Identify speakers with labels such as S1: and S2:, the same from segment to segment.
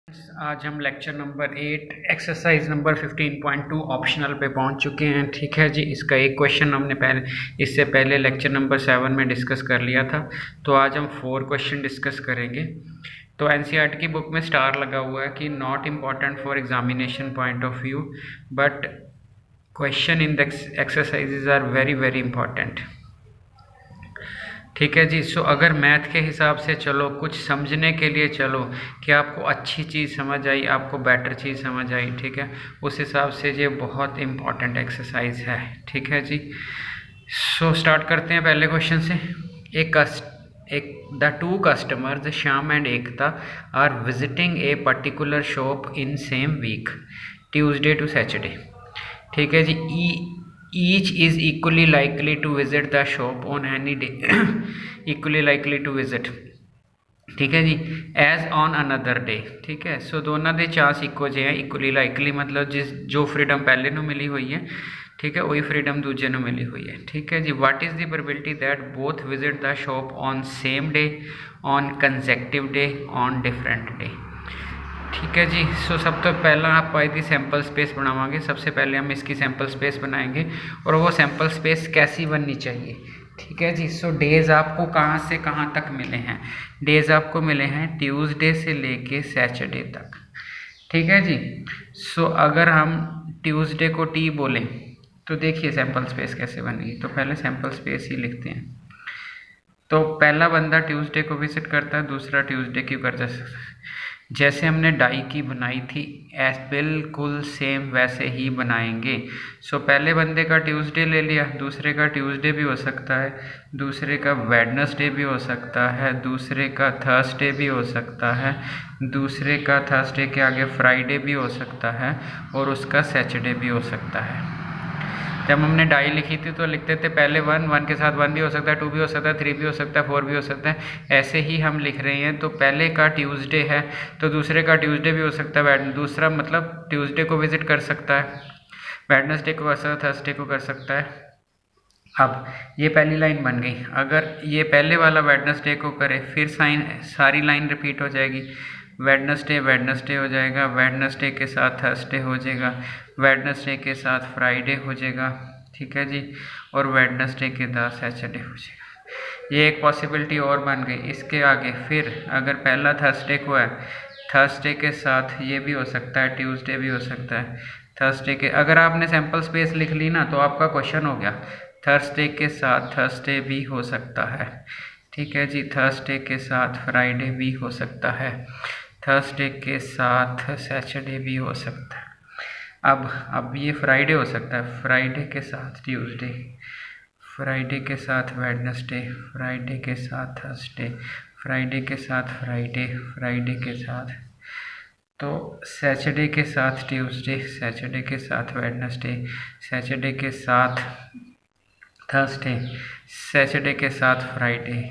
S1: आज हम lecture number 8 exercise number 15.2 optional पे पहुंच चुके हैं। ठीक है जी, इसका एक क्वेश्चन हमने इससे पहले लेक्चर नंबर 7 में डिस्कस कर लिया था। तो आज हम 4 क्वेश्चन डिस्कस करेंगे। तो एनसीईआरटी की बुक में स्टार लगा हुआ है कि not important for examination point of view but question in the exercises are very very important. ठीक है जी। सो अगर मैथ के हिसाब से चलो, कुछ समझने के लिए चलो कि आपको अच्छी चीज़ समझ आई, आपको बेटर चीज़ समझ आई, ठीक है, उस हिसाब से ये बहुत इम्पॉर्टेंट एक्सरसाइज है। ठीक है जी। सो स्टार्ट करते हैं पहले क्वेश्चन से। The two customers Shyam and Ekta are visiting a particular shop in same week, Tuesday to Saturday. ठीक है जी। Each is equally likely to visit the shop on any day equally likely to visit. ठीक है जी। As on another day. ठीक है। सो दोनों दे chance इक्को जे हैं। इक्वली लाइकली मतलब जो फ्रीडम पहले नू मिली हुई है, ठीक है, वही फ्रीडम दूजे नू मिली हुई है। ठीक है जी। What is the probability that both visit the shop on same day, on consecutive day, on different day. ठीक है जी। सो सब तो पहला आप दी सैंपल स्पेस बनावांगे। सबसे पहले हम इसकी सैंपल स्पेस बनाएंगे और वो सैंपल स्पेस कैसी बननी चाहिए। ठीक है जी। सो डेज़ आपको कहाँ से कहाँ तक मिले हैं? डेज़ आपको मिले हैं ट्यूसडे से लेके सैटरडे तक। ठीक है जी। सो अगर हम ट्यूसडे को टी बोलें तो देखिए सैंपल स्पेस कैसे बनेगी। तो पहले सैंपल स्पेस ही लिखते हैं। तो पहला बंदा ट्यूसडे को विजिट करता है, दूसरा ट्यूसडे क्यों करता है? जैसे हमने डाई की बनाई थी बिल्कुल सेम वैसे ही बनाएंगे। सो पहले बंदे का ट्यूसडे ले लिया, दूसरे का ट्यूसडे भी हो सकता है, दूसरे का वेडनेसडे भी हो सकता है, दूसरे का थर्सडे भी हो सकता है, दूसरे का थर्सडे के आगे फ्राइडे भी हो सकता है और उसका सैटरडे भी हो सकता है। जब हमने डाई लिखी थी तो लिखते थे पहले 1 के साथ 1 भी हो सकता है, 2 भी हो सकता है, 3 भी हो सकता है, 4 भी हो सकता है। ऐसे ही हम लिख रहे हैं। तो पहले का ट्यूसडे है तो दूसरे का ट्यूसडे भी हो सकता है, दूसरा मतलब ट्यूसडे को विजिट कर सकता है, वेडनेसडे को कर सकता है, थर्सडे को कर सकता है। अब ये पहली लाइन बन गई। अगर ये पहले वाला वेडनेसडे को करे फिर सारी लाइन रिपीट हो जाएगी। वेडनेसडे वेडनेसडे हो जाएगा, वेडनेसडे के साथ थर्सडे हो जाएगा, वेडनेसडे के साथ फ्राइडे हो जाएगा। ठीक है जी। और वेडनेसडे के साथ सैटरडे हो जाएगा। ये एक पॉसिबिलिटी और बन गई। इसके आगे फिर अगर पहला थर्सडे को है, थर्सडे के साथ ये भी हो सकता है, ट्यूसडे भी हो सकता है। थर्सडे के अगर आपने सैंपल स्पेस लिख ली ना तो आपका क्वेश्चन हो गया। थर्सडे के साथ थर्सडे भी हो सकता है। ठीक है जी। थर्सडे के साथ फ्राइडे भी हो सकता है, थर्सडे के साथ सैटरडे भी हो सकता है। अब ये फ्राइडे हो सकता है, फ्राइडे के साथ ट्यूसडे, फ्राइडे के साथ वेडनेसडे, फ्राइडे के साथ थर्सडे, फ्राइडे के साथ फ्राइडे, फ्राइडे के साथ तो सैटरडे के साथ ट्यूसडे, सैटरडे के साथ वेडनेसडे, सैटरडे के साथ थर्सडे, सैटरडे के साथ फ्राइडे,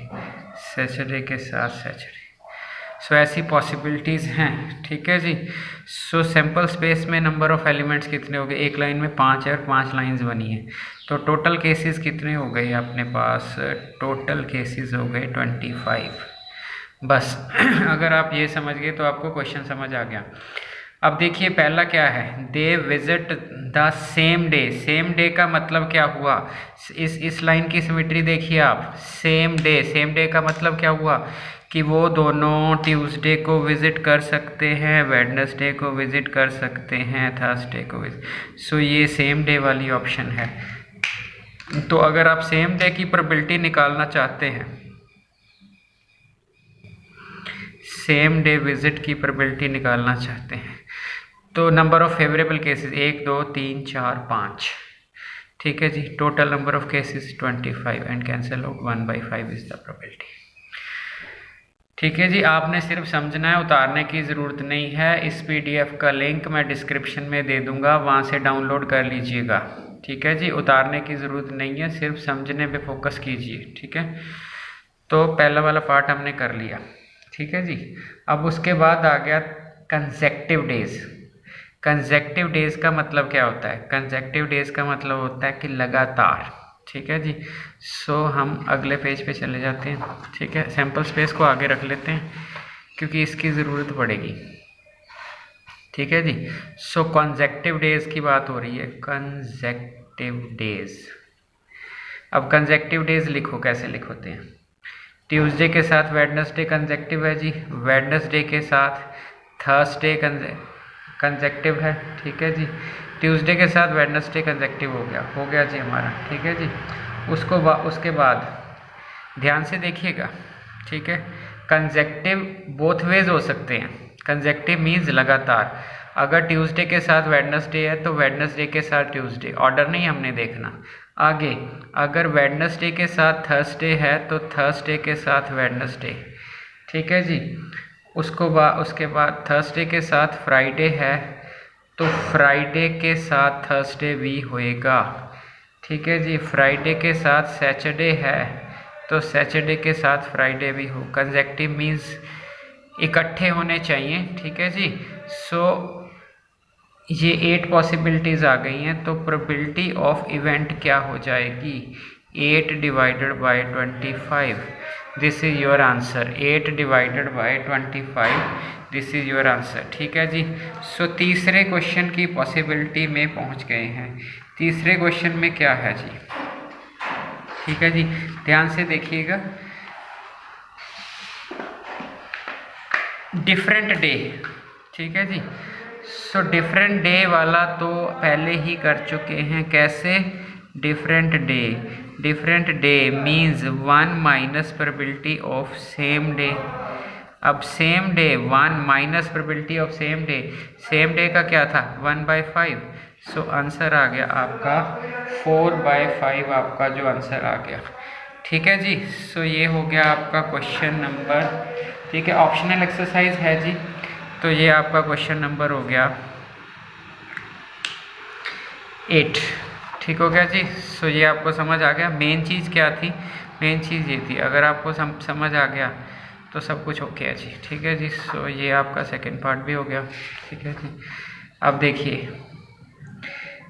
S1: सैटरडे के साथ सैटरडे। सो ऐसी पॉसिबिलिटीज़ हैं। ठीक है जी। सो सैंपल स्पेस में नंबर ऑफ एलिमेंट्स कितने हो गए? एक लाइन में 5 है और 5 लाइंस बनी है। तो टोटल केसेस कितने हो गए अपने पास? टोटल केसेस हो गए 25। बस अगर आप ये समझ गए तो आपको क्वेश्चन समझ आ गया। अब देखिए पहला क्या है, they visit the same day. Same day का मतलब क्या हुआ? इस लाइन की सिमेट्री देखिए आप। सेम डे का मतलब क्या हुआ कि वो दोनों ट्यूसडे को विजिट कर सकते हैं, वेडनेसडे को विजिट कर सकते हैं, थर्सडे को विजिट। सो ये सेम डे वाली ऑप्शन है। तो अगर आप सेम डे की प्रोबेबिलिटी निकालना चाहते हैं, सेम डे विजिट की प्रोबेबिलिटी निकालना चाहते हैं, तो नंबर ऑफ फेवरेबल केसेस 1 2 3 4 5। ठीक है जी। Total number of cases 25 and cancel out 1/5 is the probability. ठीक है जी। आपने सिर्फ समझना है, उतारने की ज़रूरत नहीं है। इस पीडीएफ का लिंक मैं डिस्क्रिप्शन में दे दूंगा, वहाँ से डाउनलोड कर लीजिएगा। ठीक है जी। उतारने की ज़रूरत नहीं है, सिर्फ समझने पे फोकस कीजिए। ठीक है। तो पहला वाला पार्ट हमने कर लिया। ठीक है जी। अब उसके बाद आ गया कंसेक्टिव डेज। कंसेक्टिव डेज का मतलब क्या होता है? कंसेक्टिव डेज का मतलब होता है कि लगातार। ठीक है जी। सो हम अगले पेज पे चले जाते हैं। ठीक है। सैंपल स्पेस को आगे रख लेते हैं क्योंकि इसकी ज़रूरत पड़ेगी। ठीक है जी। सो कंसेक्टिव डेज की बात हो रही है, कंसेक्टिव डेज। अब कंसेक्टिव डेज लिखो, कैसे लिखोते हैं? ट्यूसडे के साथ वेडनेसडे कंसेक्टिव है जी, वेडनेसडे के साथ थर्सडे कंसेक्टिव है, ठीक है जी। ट्यूसडे के साथ वेडनेसडे कंसेक्टिव हो गया जी हमारा, ठीक है जी। उसके बाद ध्यान से देखिएगा, ठीक है। कंसेक्टिव बोथ वेज हो सकते हैं। कंसेक्टिव मीन्स लगातार। अगर ट्यूसडे के साथ वेडनेसडे है तो वेडनेसडे के साथ ट्यूसडे, ऑर्डर नहीं हमने देखना। आगे अगर वेडनेसडे के साथ थर्सडे है तो थर्सडे के साथ वेडनेसडे, ठीक है जी। उसके बाद थर्सडे के साथ फ्राइडे है तो फ्राइडे के साथ थर्सडे भी होएगा, ठीक है जी। फ्राइडे के साथ सैटरडे है तो सैटरडे के साथ फ्राइडे भी हो। कंसेक्टिव मीन्स इकट्ठे होने चाहिए, ठीक है जी। सो ये 8 पॉसिबिलिटीज़ आ गई हैं, तो प्रोबेबिलिटी ऑफ इवेंट क्या हो जाएगी? 8 divided by 25, this is your answer. 8 divided by 25, this is your answer, ठीक है जी। सो तीसरे क्वेश्चन की पॉसिबिलिटी में पहुंच गए हैं। तीसरे क्वेश्चन में क्या है जी? ठीक है जी, ध्यान से देखिएगा। डिफरेंट डे, ठीक है जी। सो डिफरेंट डे वाला तो पहले ही कर चुके हैं। कैसे? Different day means 1 minus probability of same day. अब same day 1 minus probability of same day का क्या था? 1/5। सो आंसर आ गया आपका 4/5, आपका जो आंसर आ गया, ठीक है जी। सो ये हो गया आपका क्वेश्चन नंबर, ठीक है। ऑप्शनल एक्सरसाइज है जी, तो ये आपका क्वेश्चन नंबर हो गया 8, ठीक हो गया जी। सो ये आपको समझ आ गया। मेन चीज़ क्या थी? मेन चीज़ ये थी, अगर आपको समझ आ गया तो सब कुछ ओके है जी, ठीक है जी। सो ये आपका सेकंड पार्ट भी हो गया, ठीक है जी। अब देखिए,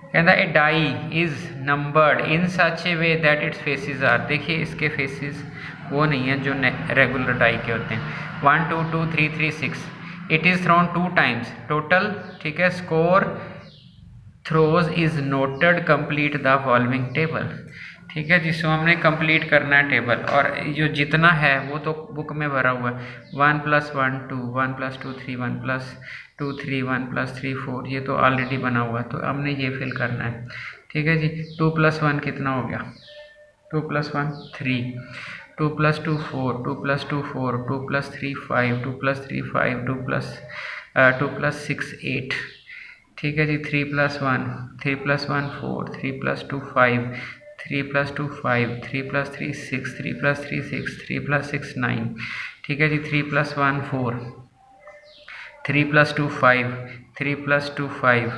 S1: कहता है a die is numbered in such a way that its faces are. देखिए इसके फेसेस वो नहीं है जो रेगुलर डाई के होते हैं। 1 2 2 3 3 6। It is thrown 2 times total, ठीक है। Score throws is noted, complete the following table, ठीक है जी। सो हमने कंप्लीट करना है टेबल, और जो जितना है वो तो बुक में भरा हुआ है। 1 + 1 2, 1 + 2 3, 1 + 2 3, 1 + 3 4, ये तो ऑलरेडी बना हुआ है, तो हमने ये फिल करना है, ठीक है जी। 2 + 1 कितना हो गया? 2 + 1 3, 2 + 2 4, 2 + 2 4, 2 + 3 5, 2 + 3 5, 2 + 6 8, ठीक है जी। 3 + 1 3 + 1 4, 3 + 2 5, 3 + 2 5, 3 + 3 6, 3 + 3 6, 3 + 6 9, ठीक है जी। 3 + 1 4, 3 + 2 5, 3 + 2 5,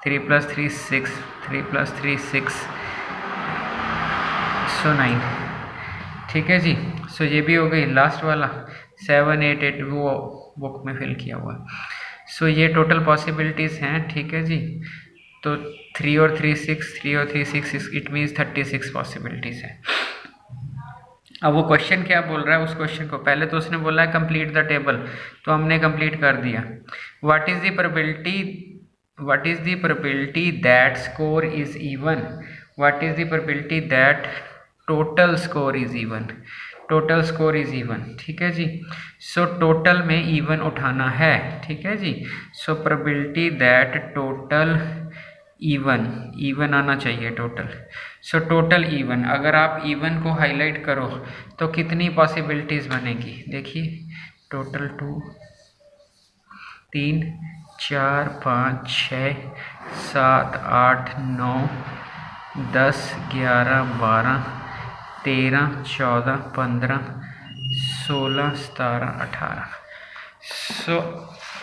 S1: 3 + 3 6, 3 + 3 6, सो 9, ठीक है जी। सो ये भी हो गई। लास्ट वाला 7 8 8 वो बुक में फिल किया हुआ है। सो ये टोटल पॉसिबिलिटीज़ हैं, ठीक है जी। तो 3 और 3 6, 3 और 3 6, इट मीन्स 36 पॉसिबिलिटीज़ है। अब वो क्वेश्चन क्या बोल रहा है? उस क्वेश्चन को पहले तो उसने बोला है कंप्लीट द टेबल, तो हमने कंप्लीट कर दिया। What is the probability that score is even? What is the probability that total score is even? Total score is even, ठीक है जी। सो टोटल में इवन उठाना है, ठीक है जी। So probability that total even आना चाहिए टोटल। सो टोटल इवन, अगर आप इवन को हाईलाइट करो तो कितनी पॉसिबिलिटीज़ बनेगी? देखिए टोटल 2 3 4 5 6 7 8 9 10 11 12 13 14 15 16 17 18। सो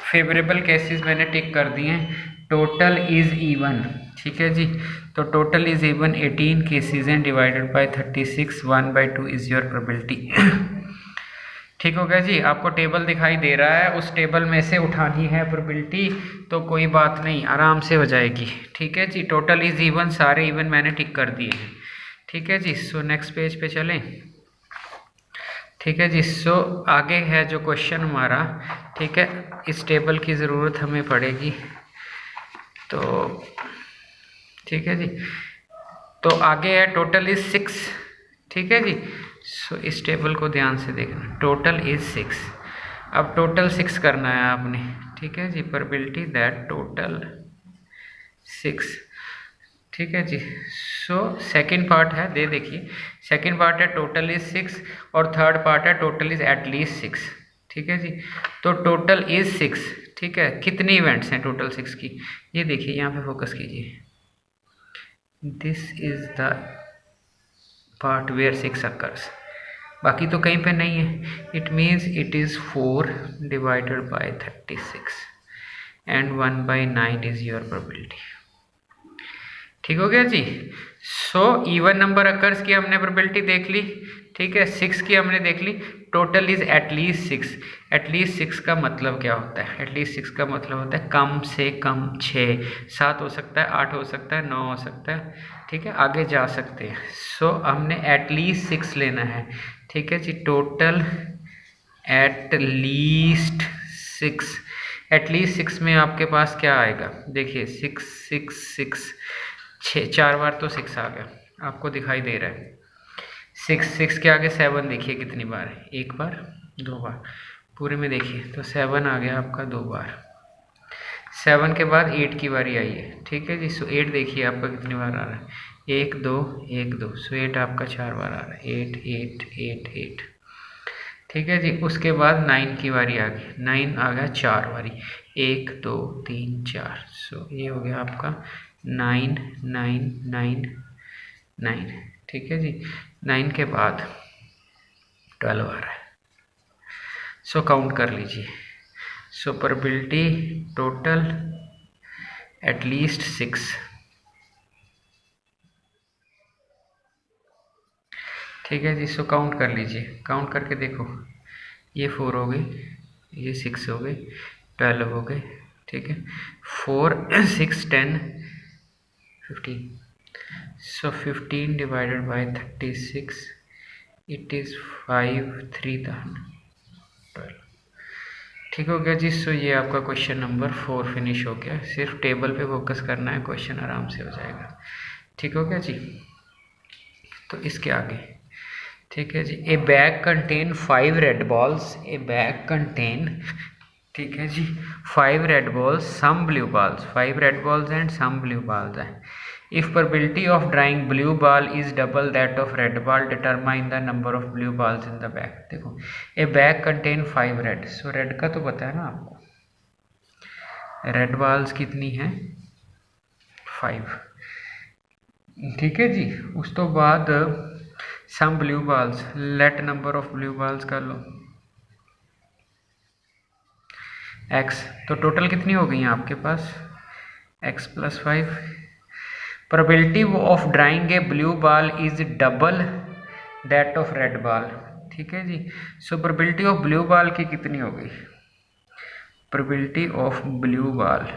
S1: फेवरेबल केसेस मैंने टिक कर दिए हैं। टोटल इज इवन, ठीक है जी। तो टोटल इज इवन 18 केसेज हैं divided by 36, 1/2 is your probability. ठीक हो गया जी। आपको टेबल दिखाई दे रहा है, उस टेबल में से उठानी है प्रोबेबिलिटी, तो कोई बात नहीं, आराम से हो जाएगी, ठीक है जी। टोटल इज इवन, सारे इवन मैंने टिक कर दिए हैं, ठीक है जी। सो नेक्स्ट पेज पे चलें, ठीक है जी। सो आगे है जो क्वेश्चन हमारा, ठीक है, इस टेबल की ज़रूरत हमें पड़ेगी। तो ठीक है जी, तो आगे है टोटल इज 6, ठीक है जी। सो इस टेबल को ध्यान से देखना, टोटल इज 6। अब टोटल 6 करना है आपने, ठीक है जी। प्रोबेबिलिटी दैट टोटल 6, ठीक है जी। सो सेकंड पार्ट है, दे देखिए, सेकंड पार्ट है टोटल इज 6 और थर्ड पार्ट है टोटल इज एटलीस्ट 6, ठीक है जी। तो टोटल इज 6, ठीक है। कितने इवेंट्स हैं टोटल 6 की, ये देखिए, यहाँ पे फोकस कीजिए। This is the part where 6 occurs, बाकी तो कहीं पे नहीं है। It means it is 4 divided by 36 and 1/9 is your probability. ठीक हो गया जी। सो इवन नंबर अकर्स की हमने प्रोबेबिलिटी देख ली, ठीक है। 6 की हमने देख ली, टोटल इज एटलीस्ट 6। एटलीस्ट 6 का मतलब क्या होता है? एटलीस्ट 6 का मतलब होता है कम से कम 6, 7 हो सकता है, 8 हो सकता है, 9 हो सकता है, ठीक है, आगे जा सकते हैं। सो हमने एटलीस्ट 6 लेना है, ठीक है जी। टोटल एटलीस्ट 6, एटलीस्ट 6 में आपके पास क्या आएगा? देखिए 6 6 6, 4 बार तो 6 आ गया, आपको दिखाई दे रहा है। 6 के आगे 7 देखिए कितनी बार है, 1 बार, 2 बार, पूरे में देखिए तो 7 आ गया आपका 2 बार। 7 के बाद 8 की बारी आई है, ठीक है जी। सो 8 देखिए आपका कितनी बार आ रहा है, 1 2 1 2, सो 8 आपका 4 बार आ रहा है, 8 8 8 8, ठीक है जी। उसके बाद 9 की बारी आ गई, 9 आ गया 4 बारी, 1 2 3 4, सो ये हो गया आपका 9 9 9 9, ठीक है जी। 9 के बाद 12 आ रहा है, सो काउंट कर लीजिए। सो प्रोबेबिलिटी टोटल एटलीस्ट 6, ठीक है जी। सो काउंट कर लीजिए, काउंट करके देखो, ये 4 हो गए, ये 6 हो गए, 12 हो गए, ठीक है। 4 6 10 15, सो 15 डिवाइडेड बाय 36, इट इज़ 5 3 12, ठीक हो गया जी। सो ये आपका क्वेश्चन नंबर 4 फिनिश हो गया। सिर्फ टेबल पे फोकस करना है, क्वेश्चन आराम से हो जाएगा, ठीक हो गया जी। तो इसके आगे, ठीक है जी। A bag contain 5 red balls, a bag contain, ठीक है जी, 5 red balls some blue balls, 5 red balls and some blue balls है। If probability of drawing blue ball is double that of red ball, determine the number of blue balls in the bag. देखो a bag contain 5 red, so red का तो पता है ना आपको, red balls कितनी है? 5, ठीक है जी। उस तो बाद some blue balls, let number of blue balls कर लो x, तो टोटल कितनी हो गई है आपके पास? x + 5। Probability of drawing a blue ball is double that of red ball, ठीक है जी। So probability of blue ball की कितनी हो गई? Probability of blue ball,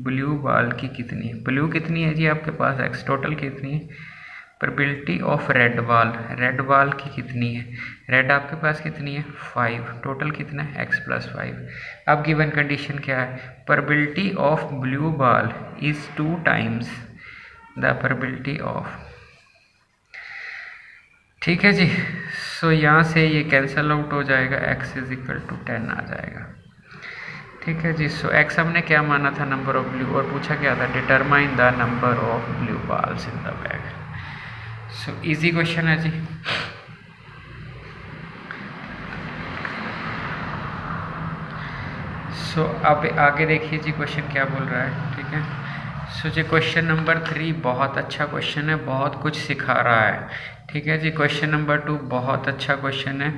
S1: blue ball की कितनी है? ब्लू कितनी है जी आपके पास? x, टोटल कितनी है? Probability of red ball, red ball की कितनी है? रेड आपके पास कितनी है? 5, टोटल कितना है? x + 5। अब गिवन कंडीशन क्या है? Probability of blue ball is 2 times the probability of, ठीक है जी। सो यहाँ से ये कैंसल आउट हो जाएगा, x = 10 आ जाएगा, ठीक है जी। सो x हमने क्या माना था? नंबर ऑफ ब्लू, और पूछा क्या था? Determine the number of blue balls in the bag. So easy question है जी। सो अब आगे देखिए जी क्वेश्चन क्या बोल रहा है, ठीक है। सो जी क्वेश्चन नंबर 3 बहुत अच्छा क्वेश्चन है, बहुत कुछ सिखा रहा है, ठीक है जी। क्वेश्चन नंबर 2 बहुत अच्छा क्वेश्चन है,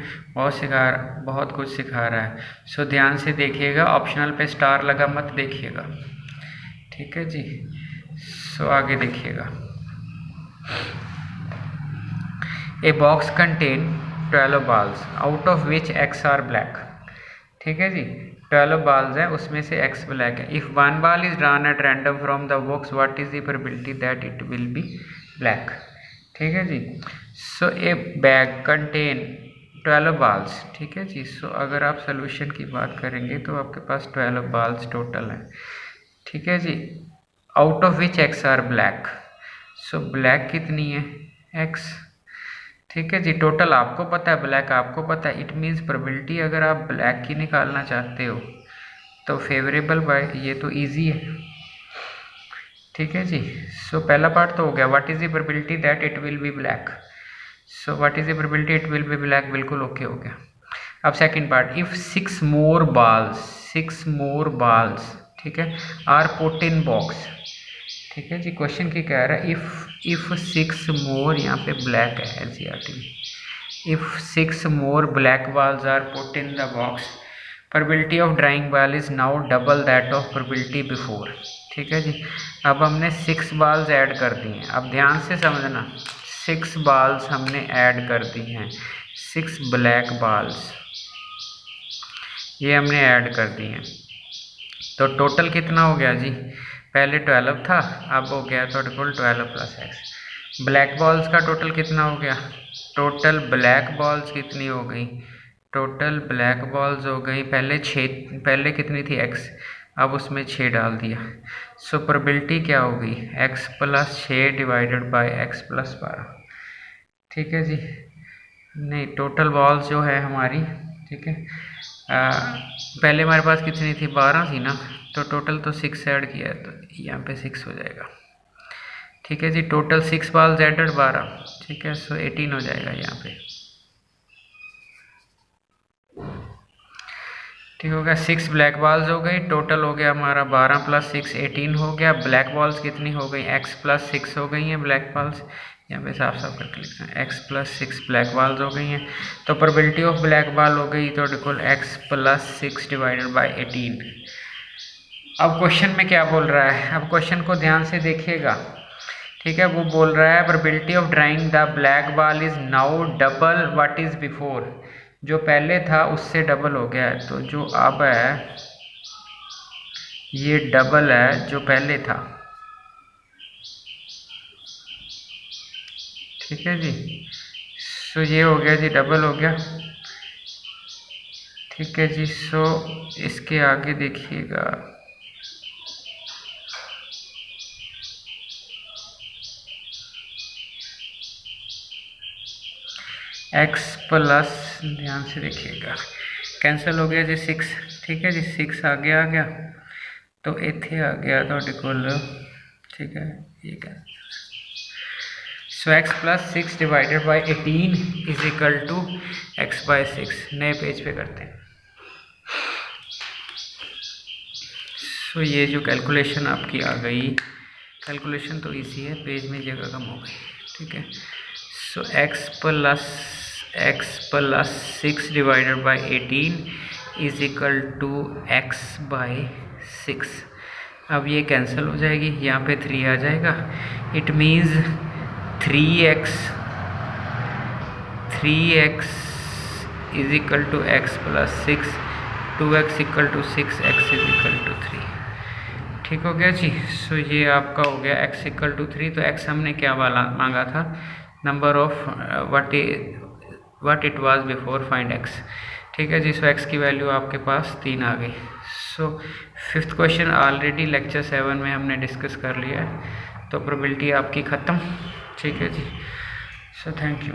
S1: बहुत कुछ सिखा रहा है। सो ध्यान से देखिएगा, ऑप्शनल पे स्टार लगा मत देखिएगा, ठीक है जी। सो आगे देखिएगा, a box contain 12 balls out of which x are black, ठीक है जी। 12 balls हैं, उसमें से x ब्लैक है। If 1 ball is drawn at random from the box, what is the probability that it will be black, ठीक है जी। So a bag contain 12 balls, ठीक है जी। सो अगर आप सोल्यूशन की बात करेंगे तो आपके पास 12 balls टोटल है, ठीक है जी। Out of which x are black. So black कितनी है, एक्स। ठीक है जी, टोटल आपको पता है, ब्लैक आपको पता है, इट मीन्स प्रोबेबिलिटी अगर आप ब्लैक की निकालना चाहते हो तो फेवरेबल बाय, ये तो इजी है। ठीक है जी, सो पहला पार्ट तो हो गया, what is the probability that it will be black. So what is the probability it will be black, बिल्कुल ओके हो गया। अब सेकंड पार्ट, इफ 6 मोर बाल्स, ठीक है, आर पुट इन बॉक्स। ठीक है जी, क्वेश्चन क्या कह रहा है, इफ 6 मोर, यहाँ पे ब्लैक है एनसीईआरटी में, if 6 more black balls are put in the box, probability of drawing ball is now double that of probability before. ठीक है जी, अब हमने 6 balls ऐड कर दी हैं, अब ध्यान से समझना, 6 balls हमने ऐड कर दी हैं, 6 ब्लैक balls ये हमने ऐड कर दी हैं, तो टोटल कितना हो गया जी, पहले 12 था, अब हो गया तो 12 प्लस एक्स। ब्लैक बॉल्स का टोटल कितना हो गया, टोटल ब्लैक बॉल्स कितनी हो गई, टोटल ब्लैक बॉल्स हो गई, पहले 6, पहले कितनी थी एक्स, अब उसमें 6 डाल दिया। सो प्रोबेबिलिटी क्या हो गई, x plus 6 divided by x plus 12। ठीक है जी, नहीं टोटल बॉल्स जो है हमारी, ठीक है, पहले हमारे पास कितनी थी, 12 थी ना, तो टोटल तो 6 ऐड किया है, तो यहाँ पे 6 हो जाएगा। ठीक है जी, टोटल 6 balls एडेड 12, ठीक है, सो 18 हो जाएगा यहाँ पे। ठीक हो गया, 6 ब्लैक बॉल्स हो गई, टोटल हो गया हमारा 12 प्लस 6 18 हो गया। ब्लैक बॉल्स कितनी हो गई, x प्लस 6 हो गई हैं ब्लैक बॉल्स, यहाँ पे साफ साफ करके लिखते हैं, x प्लस 6 ब्लैक बॉल्स हो गई हैं, तो प्रोबेबिलिटी ऑफ ब्लैक बॉल हो गई तो equal x plus 6 divided by 18। अब क्वेश्चन में क्या बोल रहा है, अब क्वेश्चन को ध्यान से देखिएगा। ठीक है, वो बोल रहा है probability of drawing the black ball is now double what is before, जो पहले था उससे डबल हो गया है, तो जो अब है ये डबल है जो पहले था। ठीक है जी, सो ये हो गया जी, डबल हो गया। ठीक है जी, सो इसके आगे देखिएगा, x प्लस, ध्यान से देखिएगा, कैंसिल हो गया जी 6। ठीक है जी, 6 आगे आ गया तो इथे आ गया तो इक्वल, ठीक है, ये क्या, so x plus 6 divided by 18 is equal to x by 6। नए पेज पे करते हैं। सो ये जो कैलकुलेशन आपकी आ गई, कैलकुलेशन तो इजी है, पेज में जगह कम हो गई। ठीक है, so x plus 6 divided by 18 is equal to x by 6। अब ये कैंसिल हो जाएगी, यहाँ पे 3 आ जाएगा, it means 3x is equal to x plus 6, 2x equal to 6, x is equal to 3। ठीक हो गया जी, सो ये आपका हो गया x इक्वल टू 3। तो x हमने क्या वाला मांगा था, number of what it was before, find x। ठीक है जी, सो x की वैल्यू आपके पास 3 आ गई। सो 5th क्वेश्चन ऑलरेडी लेक्चर 7 में हमने डिस्कस कर लिया है, तो प्रोबेबिलिटी आपकी ख़त्म। ठीक है जी, सो थैंक यू।